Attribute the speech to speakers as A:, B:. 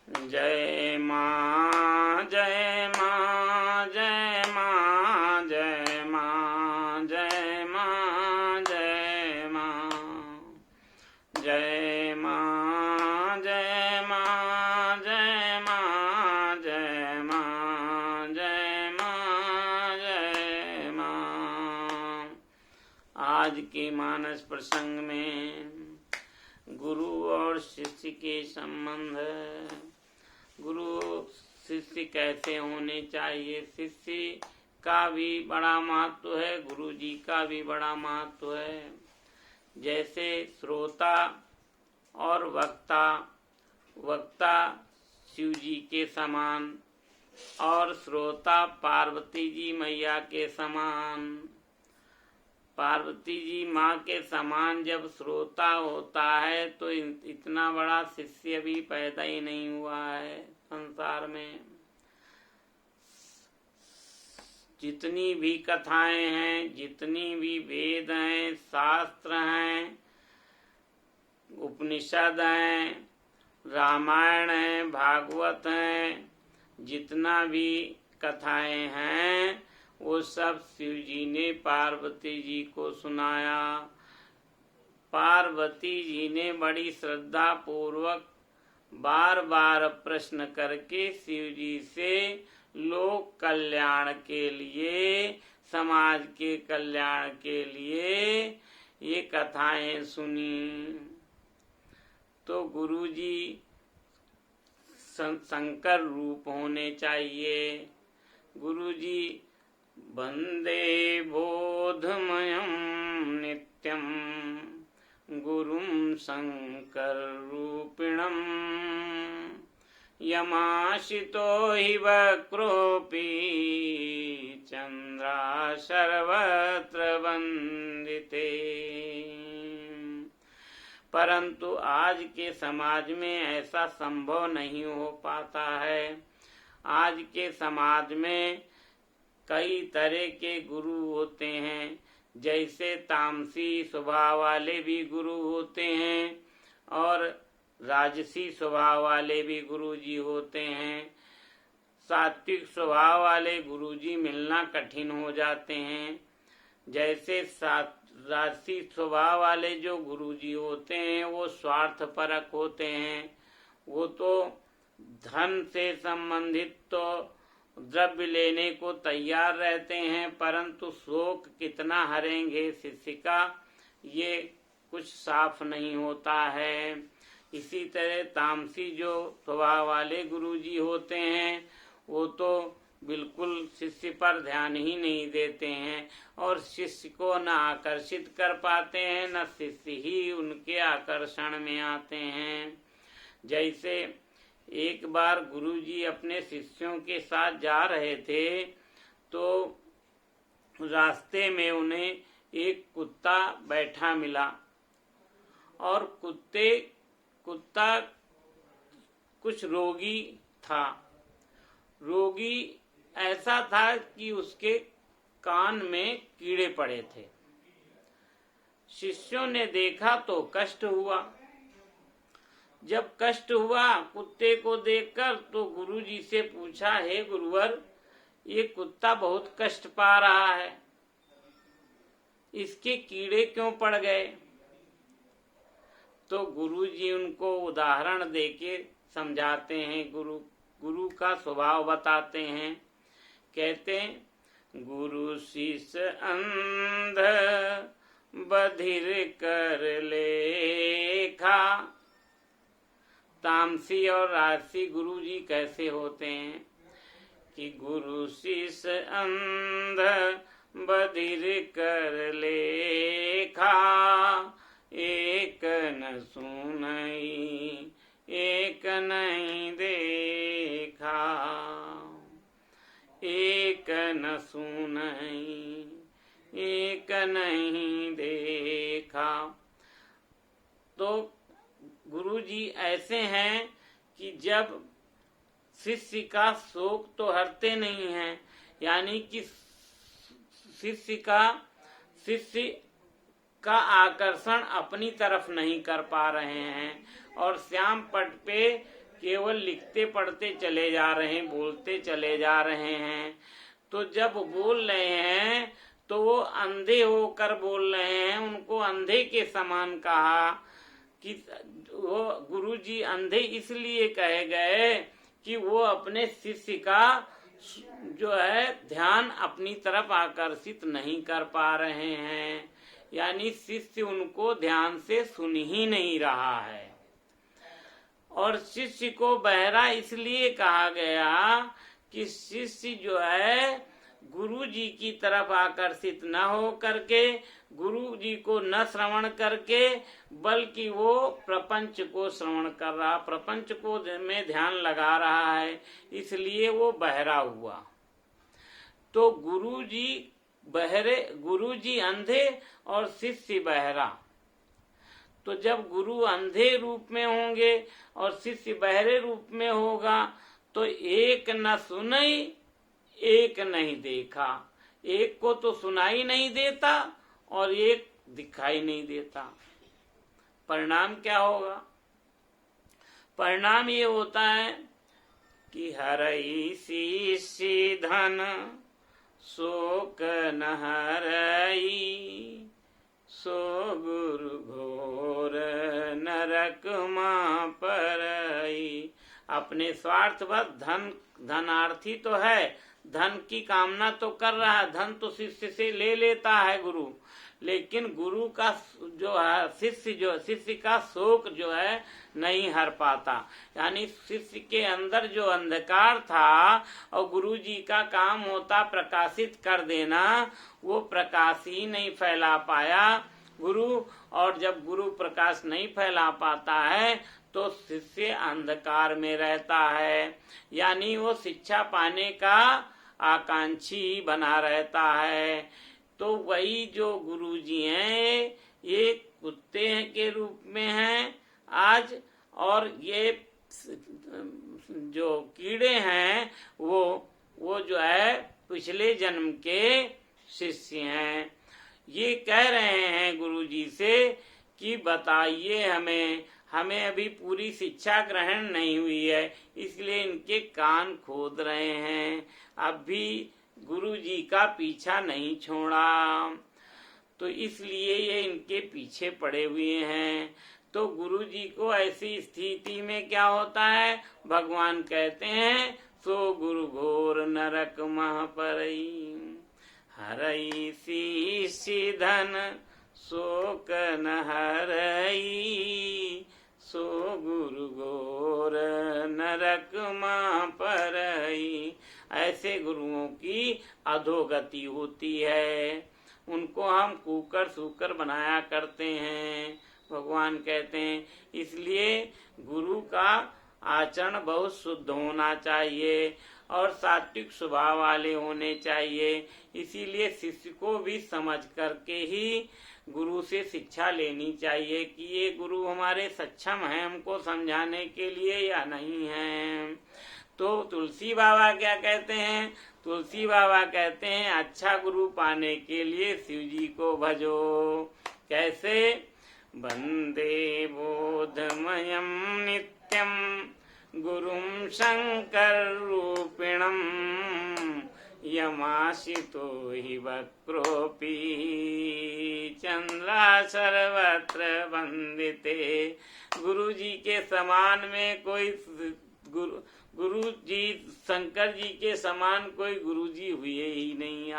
A: जय माँ जय माँ जय माँ जय माँ जय माँ जय माँ जय माँ जय माँ जय माँ जय माँ जय माँ जय माँ। आज के मानस प्रसंग में गुरु और शिष्य के संबंध, गुरु शिष्य कैसे होने चाहिए, शिष्य का भी बड़ा महत्व है, गुरु जी का भी बड़ा महत्व है। जैसे श्रोता और वक्ता, वक्ता शिव जी के समान और श्रोता पार्वती जी मैया के समान। पार्वती जी माँ के समान जब श्रोता होता है तो इतना बड़ा शिष्य भी पैदा ही नहीं हुआ है संसार में। जितनी भी कथाएं हैं, जितनी भी वेद हैं, शास्त्र हैं, उपनिषद हैं, रामायण है, भागवत हैं, जितना भी कथाएं हैं वो सब शिव जी ने पार्वती जी को सुनाया। पार्वती जी ने बड़ी श्रद्धा पूर्वक बार बार प्रश्न करके शिव जी से लोक कल्याण के लिए, समाज के कल्याण के लिए ये कथाएं सुनी। तो गुरु जी शंकर रूप होने चाहिए। गुरु जी वंदे बोधमयं नित्यं गुरुं शंकर रूपिणं यमाशितो हि वक्रोऽपि चंद्रा सर्वत्र वंदिते। परंतु आज के समाज में ऐसा संभव नहीं हो पाता है। आज के समाज में कई तरह के गुरु होते हैं। जैसे तामसी स्वभाव वाले भी गुरु होते हैं और राजसी स्वभाव वाले भी गुरु जी होते हैं। सात्विक स्वभाव वाले गुरु जी मिलना कठिन हो जाते हैं। जैसे राजसी स्वभाव वाले जो गुरु जी होते हैं वो स्वार्थपरक होते हैं। वो तो धन से संबंधित तो द्रव्य लेने को तैयार रहते हैं, परंतु शोक कितना हरेंगे शिष्य का ये कुछ साफ नहीं होता है। इसी तरह तामसी जो स्वभाव वाले गुरुजी होते हैं वो तो बिल्कुल शिष्य पर ध्यान ही नहीं देते हैं और शिष्य को न आकर्षित कर पाते हैं, न शिष्य ही उनके आकर्षण में आते हैं। जैसे एक बार गुरुजी अपने शिष्यों के साथ जा रहे थे तो रास्ते में उन्हें एक कुत्ता बैठा मिला और कुत्ता कुछ रोगी था। रोगी ऐसा था कि उसके कान में कीड़े पड़े थे। शिष्यों ने देखा तो कष्ट हुआ। जब कष्ट हुआ कुत्ते को देखकर तो गुरुजी से पूछा, हे गुरुवर, ये कुत्ता बहुत कष्ट पा रहा है, इसके कीड़े क्यों पड़ गए? तो गुरुजी उनको उदाहरण देके समझाते हैं, गुरु का स्वभाव बताते हैं। कहते हैं, गुरु शिष्य अंध बधिर कर लेखा। तामसी और राजसी गुरुजी कैसे होते हैं कि गुरु शिष्य अंध बधिर कर लेखा, एक न सुनई एक नहीं देखा, एक न सुनई एक नहीं देखा। तो गुरुजी ऐसे हैं कि जब शिष्य का शोक तो हरते नहीं हैं, यानी कि शिष्य का आकर्षण अपनी तरफ नहीं कर पा रहे हैं और श्याम पट पे केवल लिखते पढ़ते चले जा रहे हैं, बोलते चले जा रहे हैं। तो जब बोल रहे हैं तो वो अंधे होकर बोल रहे हैं, उनको अंधे के समान कहा कि वो गुरुजी अंधे इसलिए कहे गए कि वो अपने शिष्य का जो है ध्यान अपनी तरफ आकर्षित नहीं कर पा रहे हैं, यानी शिष्य उनको ध्यान से सुन ही नहीं रहा है। और शिष्य को बहरा इसलिए कहा गया कि शिष्य जो है गुरु जी की तरफ आकर्षित न हो करके, गुरु जी को न श्रवण करके, बल्कि वो प्रपंच को श्रवण कर रहा, प्रपंच को में ध्यान लगा रहा है, इसलिए वो बहरा हुआ। तो गुरु जी बहरे, गुरु जी अंधे और शिष्य बहरा। तो जब गुरु अंधे रूप में होंगे और शिष्य बहरे रूप में होगा तो एक न सुनई एक नहीं देखा, एक को तो सुनाई नहीं देता और एक दिखाई नहीं देता। परिणाम क्या होगा? परिणाम ये होता है कि हरई शिष्य धन शोक न हरई, सो गुरु घोर नरक मां परई। अपने स्वार्थवश धनार्थी तो है, धन की कामना तो कर रहा है, धन तो शिष्य से ले लेता है गुरु, लेकिन गुरु का जो है शिष्य का शोक जो है नहीं हर पाता। यानी शिष्य के अंदर जो अंधकार था और गुरु जी का काम होता प्रकाशित कर देना, वो प्रकाश ही नहीं फैला पाया गुरु। और जब गुरु प्रकाश नहीं फैला पाता है तो शिष्य अंधकार में रहता है, यानी वो शिक्षा पाने का आकांक्षी बना रहता है। तो वही जो गुरुजी हैं ये कुत्ते के रूप में हैं आज, और ये जो कीड़े हैं वो जो है पिछले जन्म के शिष्य हैं। ये कह रहे हैं गुरुजी से कि बताइए हमें अभी पूरी शिक्षा ग्रहण नहीं हुई है, इसलिए इनके कान खोद रहे हैं, अभी गुरु जी का पीछा नहीं छोड़ा, तो इसलिए ये इनके पीछे पड़े हुए हैं। तो गुरु जी को ऐसी स्थिति में क्या होता है? भगवान कहते हैं सो गुरु घोर नरक मह परई, हरई शिष्य धन शोक न हरई, सो गुरु घोर नरक मां परई। ऐसे गुरुओं की अधोगति होती है, उनको हम कुकर सूकर बनाया करते हैं। भगवान कहते हैं इसलिए गुरु का आचरण बहुत शुद्ध होना चाहिए और सात्विक स्वभाव वाले होने चाहिए। इसीलिए शिष्य को भी समझ करके ही गुरु से शिक्षा लेनी चाहिए कि ये गुरु हमारे सक्षम हैं हमको समझाने के लिए या नहीं हैं। तो तुलसी बाबा क्या कहते हैं? तुलसी बाबा कहते हैं अच्छा गुरु पाने के लिए शिव जी को भजो। कैसे? वंदे बोधमयं नित्यं गुरुं शंकर रूपिणं, यमाशितो हि वक्रोऽपि चंद्रा सर्वत्र वंदिते। गुरु जी के समान में कोई गुरु जी, शंकर जी के समान कोई गुरु जी हुए ही नहीं।